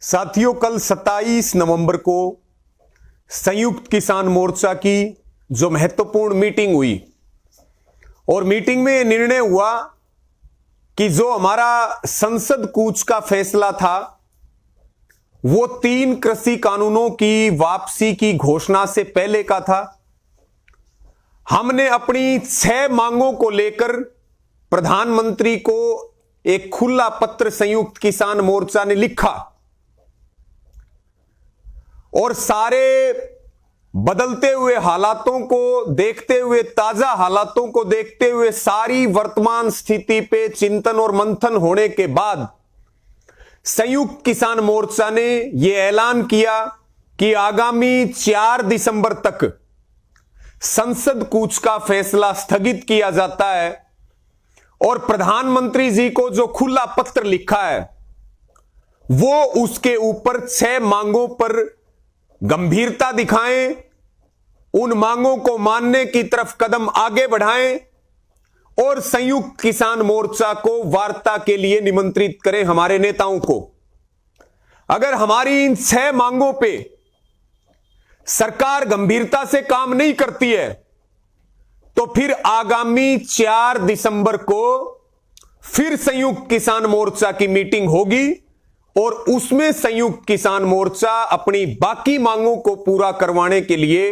साथियों, कल 27 नवंबर को संयुक्त किसान मोर्चा की जो महत्वपूर्ण मीटिंग हुई और मीटिंग में यह निर्णय हुआ कि जो हमारा संसद कूच का फैसला था वो 3 कृषि कानूनों की वापसी की घोषणा से पहले का था। हमने अपनी 6 मांगों को लेकर प्रधानमंत्री को एक खुला पत्र संयुक्त किसान मोर्चा ने लिखा और सारे बदलते हुए हालातों को देखते हुए, ताजा हालातों को देखते हुए, सारी वर्तमान स्थिति पे चिंतन और मंथन होने के बाद संयुक्त किसान मोर्चा ने यह ऐलान किया कि आगामी 4 दिसंबर तक संसद कूच का फैसला स्थगित किया जाता है और प्रधानमंत्री जी को जो खुला पत्र लिखा है वो उसके ऊपर 6 मांगों पर गंभीरता दिखाएं, उन मांगों को मानने की तरफ कदम आगे बढ़ाएं और संयुक्त किसान मोर्चा को वार्ता के लिए निमंत्रित करें हमारे नेताओं को। अगर हमारी इन 6 मांगों पे सरकार गंभीरता से काम नहीं करती है तो फिर आगामी 4 दिसंबर को फिर संयुक्त किसान मोर्चा की मीटिंग होगी और उसमें संयुक्त किसान मोर्चा अपनी बाकी मांगों को पूरा करवाने के लिए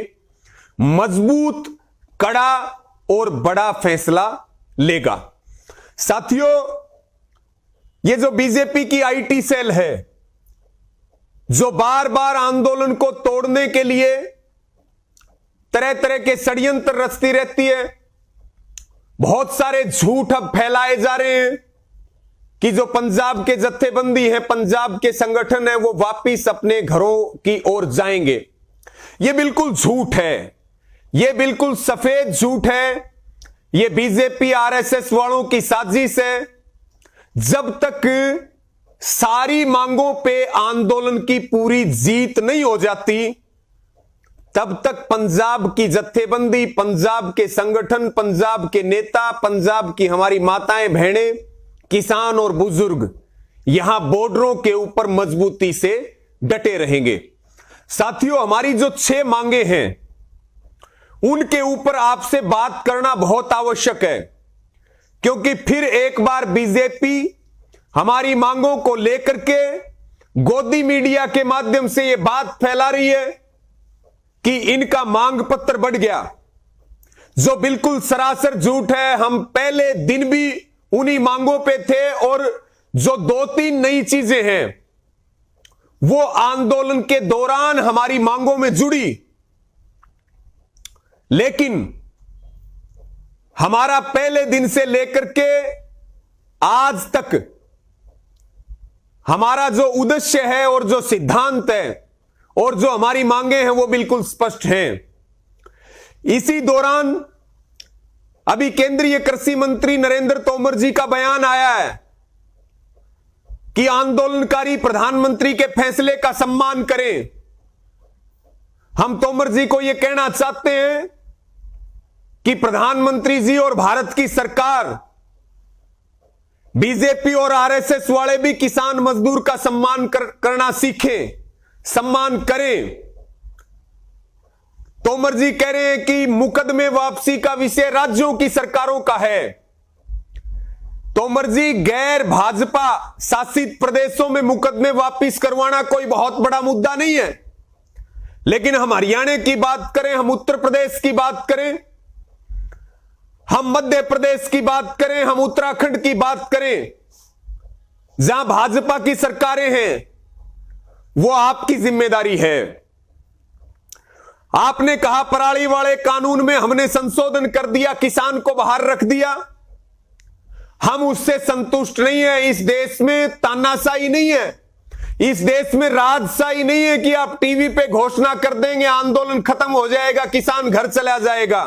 मजबूत, कड़ा और बड़ा फैसला लेगा। साथियों, ये जो बीजेपी की आईटी सेल है जो बार बार आंदोलन को तोड़ने के लिए तरह तरह के षड्यंत्र रचती रहती है, बहुत सारे झूठ अब फैलाए जा रहे हैं कि जो पंजाब के जत्थेबंदी है, पंजाब के संगठन है, वो वापिस अपने घरों की ओर जाएंगे। यह बिल्कुल झूठ है, यह बिल्कुल सफेद झूठ है, यह बीजेपी आरएसएस वालों की साजिश है। जब तक सारी मांगों पे आंदोलन की पूरी जीत नहीं हो जाती तब तक पंजाब की जत्थेबंदी, पंजाब के संगठन, पंजाब के नेता, पंजाब की हमारी माताएं बहनें, किसान और बुजुर्ग यहां बॉर्डरों के ऊपर मजबूती से डटे रहेंगे। साथियों, हमारी जो 6 मांगे हैं उनके ऊपर आपसे बात करना बहुत आवश्यक है, क्योंकि फिर एक बार बीजेपी हमारी मांगों को लेकर के गोदी मीडिया के माध्यम से यह बात फैला रही है कि इनका मांग पत्र बढ़ गया, जो बिल्कुल सरासर झूठ है। हम पहले दिन भी उन्हीं मांगों पे थे और जो 2-3 नई चीजें हैं वो आंदोलन के दौरान हमारी मांगों में जुड़ी, लेकिन हमारा पहले दिन से लेकर के आज तक हमारा जो उद्देश्य है और जो सिद्धांत है और जो हमारी मांगे हैं वो बिल्कुल स्पष्ट हैं। इसी दौरान अभी केंद्रीय कृषि मंत्री नरेंद्र तोमर जी का बयान आया है कि आंदोलनकारी प्रधानमंत्री के फैसले का सम्मान करें। हम तोमर जी को यह कहना चाहते हैं कि प्रधानमंत्री जी और भारत की सरकार, बीजेपी और आरएसएस वाले भी किसान मजदूर का सम्मान करना सीखें, सम्मान करें। तोमर जी कह रहे हैं कि मुकदमे वापसी का विषय राज्यों की सरकारों का है। तोमर जी, गैर भाजपा शासित प्रदेशों में मुकदमे वापस करवाना कोई बहुत बड़ा मुद्दा नहीं है, लेकिन हम हरियाणा की बात करें, हम उत्तर प्रदेश की बात करें, हम मध्य प्रदेश की बात करें, हम उत्तराखंड की बात करें, जहां भाजपा की सरकारें हैं, वो आपकी जिम्मेदारी है। आपने कहा पराली वाले कानून में हमने संशोधन कर दिया, किसान को बाहर रख दिया। हम उससे संतुष्ट नहीं है। इस देश में तानाशाही नहीं है, इस देश में राजशाही नहीं है कि आप टीवी पे घोषणा कर देंगे आंदोलन खत्म हो जाएगा, किसान घर चला जाएगा।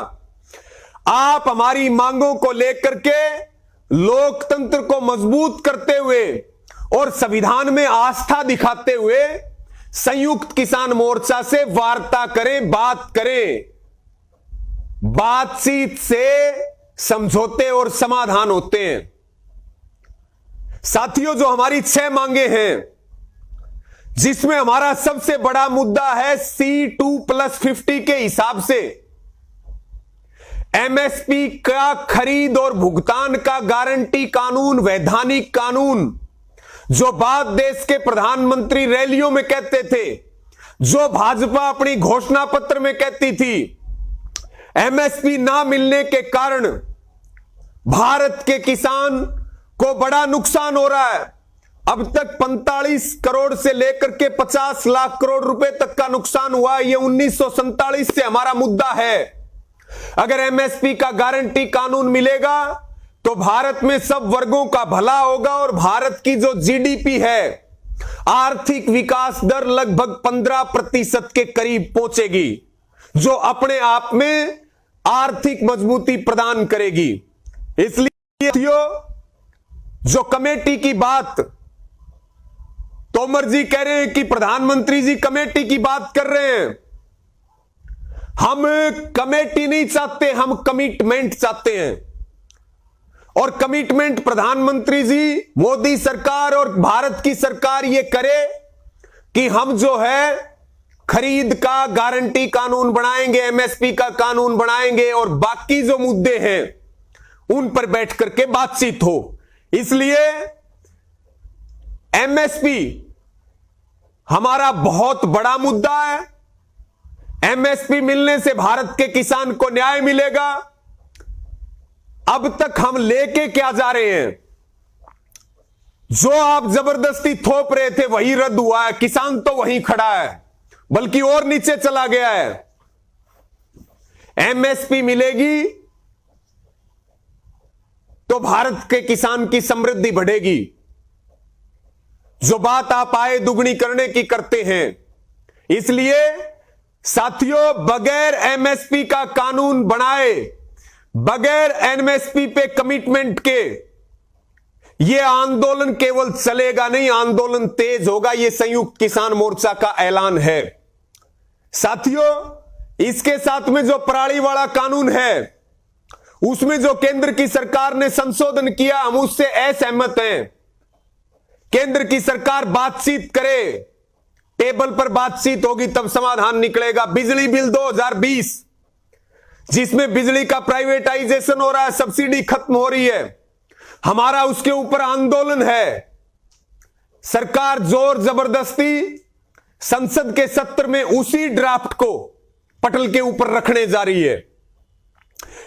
आप हमारी मांगों को लेकर के लोकतंत्र को मजबूत करते हुए और संविधान में आस्था दिखाते हुए संयुक्त किसान मोर्चा से वार्ता करें, बात करें। बातचीत से समझौते और समाधान होते हैं। साथियों, जो हमारी 6 मांगे हैं जिसमें हमारा सबसे बड़ा मुद्दा है C2+50 के हिसाब से एमएसपी का खरीद और भुगतान का गारंटी कानून, वैधानिक कानून, जो बात देश के प्रधानमंत्री रैलियों में कहते थे, जो भाजपा अपनी घोषणा पत्र में कहती थी। एमएसपी ना मिलने के कारण भारत के किसान को बड़ा नुकसान हो रहा है। अब तक 45 करोड़ से लेकर के 50 लाख करोड़ रुपए तक का नुकसान हुआ। यह 1947 से हमारा मुद्दा है। अगर एमएसपी का गारंटी कानून मिलेगा तो भारत में सब वर्गों का भला होगा और भारत की जो जीडीपी है, आर्थिक विकास दर लगभग 15% के करीब पहुंचेगी, जो अपने आप में आर्थिक मजबूती प्रदान करेगी। इसलिए जो कमेटी की बात तोमर जी कह रहे हैं कि प्रधानमंत्री जी कमेटी की बात कर रहे हैं, हम कमेटी नहीं चाहते, हम कमिटमेंट चाहते हैं। और कमिटमेंट प्रधानमंत्री जी, मोदी सरकार और भारत की सरकार ये करे कि हम जो है खरीद का गारंटी कानून बनाएंगे, एमएसपी का कानून बनाएंगे और बाकी जो मुद्दे हैं उन पर बैठ करके बातचीत हो। इसलिए एमएसपी हमारा बहुत बड़ा मुद्दा है। एमएसपी मिलने से भारत के किसान को न्याय मिलेगा। अब तक हम लेके क्या जा रहे हैं? जो आप जबरदस्ती थोप रहे थे वही रद्द हुआ है। किसान तो वहीं खड़ा है, बल्कि और नीचे चला गया है। एमएसपी मिलेगी तो भारत के किसान की समृद्धि बढ़ेगी। जो बात आप आए दुगनी करने की करते हैं। इसलिए साथियों, बगैर एमएसपी का कानून बनाए, बगैर एमएसपी पे कमिटमेंट के यह आंदोलन केवल चलेगा नहीं, आंदोलन तेज होगा। यह संयुक्त किसान मोर्चा का ऐलान है। साथियों, इसके साथ में जो पराली वाला कानून है, उसमें जो केंद्र की सरकार ने संशोधन किया, हम उससे असहमत हैं। केंद्र की सरकार बातचीत करे, टेबल पर बातचीत होगी तब समाधान निकलेगा। बिजली बिल 2020, जिसमें बिजली का प्राइवेटाइजेशन हो रहा है, सब्सिडी खत्म हो रही है, हमारा उसके ऊपर आंदोलन है। सरकार जोर जबरदस्ती संसद के सत्र में उसी ड्राफ्ट को पटल के ऊपर रखने जा रही है।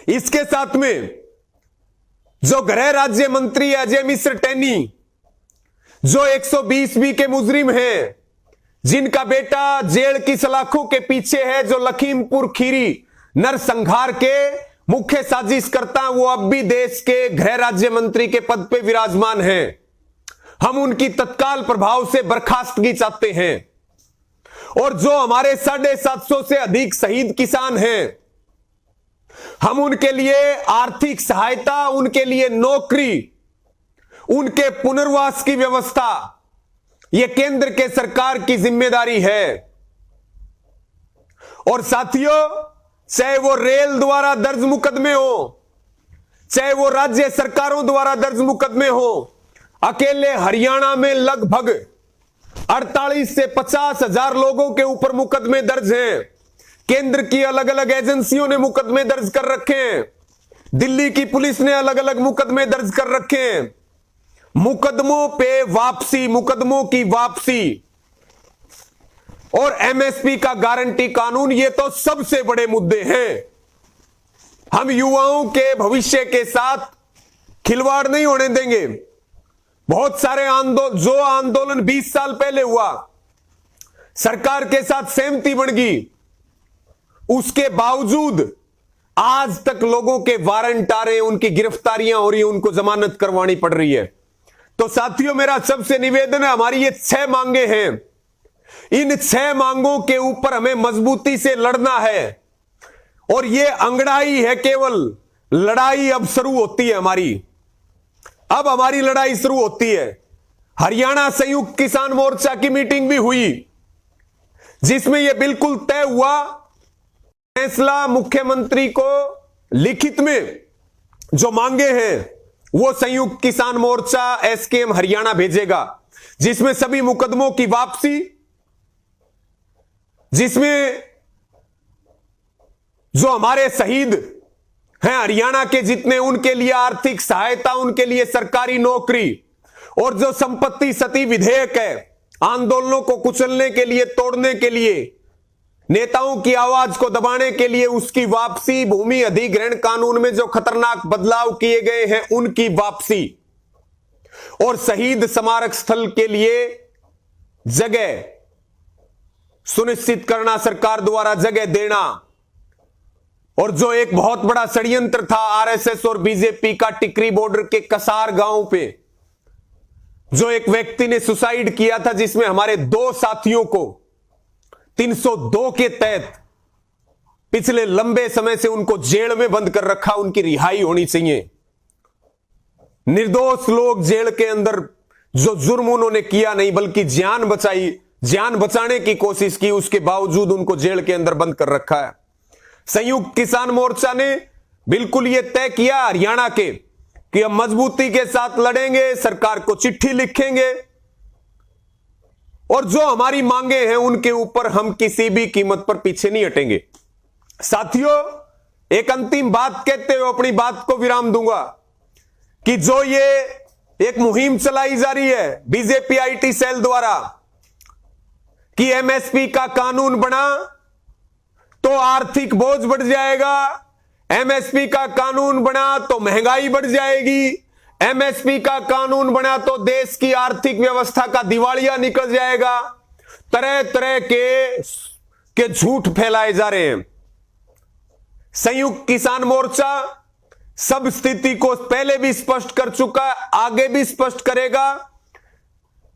इसके साथ में जो गृह राज्य मंत्री अजय मिश्र टेनी, जो 120B के मुजरिम हैं, जिनका बेटा जेल की सलाखों के पीछे है, जो लखीमपुर खीरी नरसंहार के मुख्य साजिशकर्ता, वो अब भी देश के गृह राज्य मंत्री के पद पे विराजमान हैं। हम उनकी तत्काल प्रभाव से बर्खास्तगी चाहते हैं। और जो हमारे 750 से अधिक शहीद किसान हैं, हम उनके लिए आर्थिक सहायता, उनके लिए नौकरी, उनके पुनर्वास की व्यवस्था, यह केंद्र के सरकार की जिम्मेदारी है। और साथियों, चाहे वो रेल द्वारा दर्ज मुकदमे हो, चाहे वो राज्य सरकारों द्वारा दर्ज मुकदमे हो, अकेले हरियाणा में लगभग 48 से 50 हजार लोगों के ऊपर मुकदमे दर्ज हैं। केंद्र की अलग अलग एजेंसियों ने मुकदमे दर्ज कर रखे हैं। दिल्ली की पुलिस ने अलग अलग मुकदमे दर्ज कर रखे हैं। मुकदमों पे वापसी, मुकदमों की वापसी और एमएसपी का गारंटी कानून, ये तो सबसे बड़े मुद्दे हैं। हम युवाओं के भविष्य के साथ खिलवाड़ नहीं होने देंगे। बहुत सारे आंदोलन 20 साल पहले हुआ, सरकार के साथ सहमति बन गई, उसके बावजूद आज तक लोगों के वारंट आ रहे हैं, उनकी गिरफ्तारियां हो रही हैं, उनको जमानत करवानी पड़ रही है। तो साथियों, मेरा सबसे निवेदन है, हमारी ये 6 मांगे हैं। इन 6 मांगों के ऊपर हमें मजबूती से लड़ना है। और ये अंगड़ाई है केवल, लड़ाई अब शुरू होती है हमारी। अब हमारी लड़ाई शुरू होती है। हरियाणा संयुक्त किसान मोर्चा की मीटिंग भी हुई, जिसमें यह बिल्कुल तय हुआ, फैसला मुख्यमंत्री को लिखित में जो मांगे हैं वो संयुक्त किसान मोर्चा एसकेएम हरियाणा भेजेगा, जिसमें सभी मुकदमों की वापसी, जिसमें जो हमारे शहीद हैं हरियाणा के जितने, उनके लिए आर्थिक सहायता, उनके लिए सरकारी नौकरी, और जो संपत्ति सती विधेयक है आंदोलनों को कुचलने के लिए, तोड़ने के लिए, नेताओं की आवाज को दबाने के लिए, उसकी वापसी, भूमि अधिग्रहण कानून में जो खतरनाक बदलाव किए गए हैं उनकी वापसी, और शहीद स्मारक स्थल के लिए जगह सुनिश्चित करना, सरकार द्वारा जगह देना, और जो एक बहुत बड़ा षड्यंत्र था आरएसएस और बीजेपी का टिकरी बॉर्डर के कसार गांव पे, जो एक व्यक्ति ने सुसाइड किया था, जिसमें हमारे 2 साथियों को 302 के तहत पिछले लंबे समय से उनको जेल में बंद कर रखा, उनकी रिहाई होनी चाहिए। निर्दोष लोग जेल के अंदर, जो जुर्म उन्होंने किया नहीं बल्कि जान बचाई, जान बचाने की कोशिश की, उसके बावजूद उनको जेल के अंदर बंद कर रखा है। संयुक्त किसान मोर्चा ने बिल्कुल यह तय किया हरियाणा के कि हम मजबूती के साथ लड़ेंगे, सरकार को चिट्ठी लिखेंगे, और जो हमारी मांगे हैं उनके ऊपर हम किसी भी कीमत पर पीछे नहीं हटेंगे। साथियों, एक अंतिम बात कहते हुए अपनी बात को विराम दूंगा कि जो ये एक मुहिम चलाई जा रही है बीजेपी आईटी सेल द्वारा कि एमएसपी का कानून बना तो आर्थिक बोझ बढ़ जाएगा, एमएसपी का कानून बना तो महंगाई बढ़ जाएगी, एमएसपी का कानून बना तो देश की आर्थिक व्यवस्था का दिवालिया निकल जाएगा, तरह तरह के झूठ फैलाए जा रहे हैं। संयुक्त किसान मोर्चा सब स्थिति को पहले भी स्पष्ट कर चुका है, आगे भी स्पष्ट करेगा।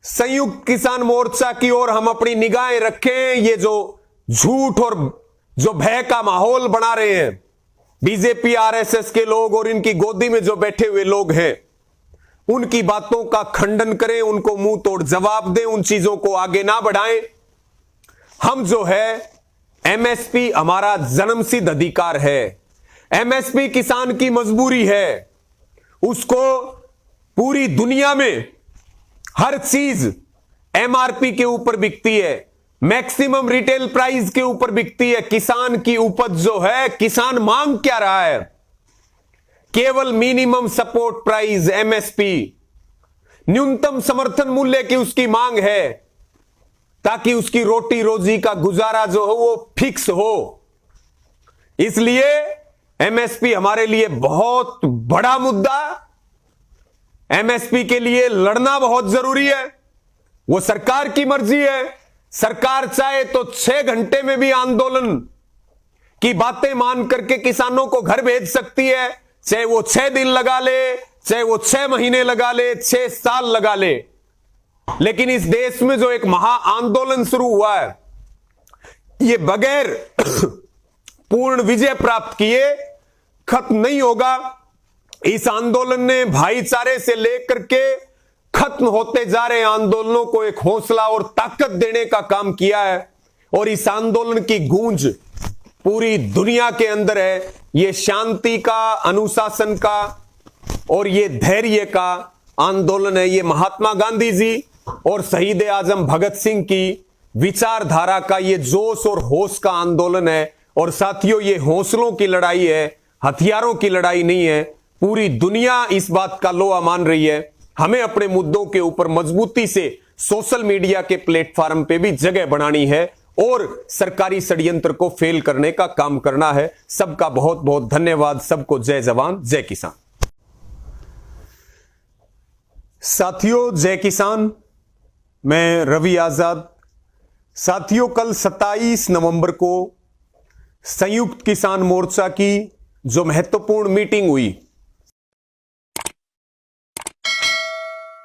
संयुक्त किसान मोर्चा की ओर हम अपनी निगाहें रखें। ये जो झूठ और जो भय का माहौल बना रहे हैं बीजेपी आरएसएस के लोग और इनकी गोदी में जो बैठे हुए लोग हैं, उनकी बातों का खंडन करें, उनको मुंह तोड़ जवाब दें, उन चीजों को आगे ना बढ़ाएं। हम जो है एमएसपी हमारा जन्मसिद्ध अधिकार है, एमएसपी किसान की मजबूरी है, उसको पूरी दुनिया में हर चीज एमआरपी के ऊपर बिकती है, मैक्सिमम रिटेल प्राइस के ऊपर बिकती है। किसान की उपज जो है, किसान मांग क्या रहा है? केवल मिनिमम सपोर्ट प्राइस एमएसपी, न्यूनतम समर्थन मूल्य की उसकी मांग है, ताकि उसकी रोटी रोजी का गुजारा जो हो वो फिक्स हो। इसलिए एमएसपी हमारे लिए बहुत बड़ा मुद्दा, एमएसपी के लिए लड़ना बहुत जरूरी है। वो सरकार की मर्जी है, सरकार चाहे तो 6 घंटे में भी आंदोलन की बातें मान करके किसानों को घर भेज सकती है, चाहे वो 6 दिन लगा ले, चाहे वो 6 महीने लगा ले, 6 साल लगा ले। लेकिन इस देश में जो एक महा आंदोलन शुरू हुआ है, ये बगैर पूर्ण विजय प्राप्त किए खत्म नहीं होगा। इस आंदोलन ने भाईचारे से लेकर के खत्म होते जा रहे आंदोलनों को एक हौसला और ताकत देने का काम किया है, और इस आंदोलन की गूंज पूरी दुनिया के अंदर है। ये शांति का, अनुशासन का और ये धैर्य का आंदोलन है। ये महात्मा गांधी जी और शहीद आजम भगत सिंह की विचारधारा का ये जोश और होश का आंदोलन है। और साथियों, ये हौसलों की लड़ाई है, हथियारों की लड़ाई नहीं है। पूरी दुनिया इस बात का लोहा मान रही है। हमें अपने मुद्दों के ऊपर मजबूती से सोशल मीडिया के प्लेटफॉर्म पे भी जगह बनानी है और सरकारी षड्यंत्र को फेल करने का काम करना है। सबका बहुत बहुत धन्यवाद। सबको जय जवान जय किसान। साथियों, जय किसान। मैं रवि आजाद। साथियों, कल 27 नवंबर को संयुक्त किसान मोर्चा की जो महत्वपूर्ण मीटिंग हुई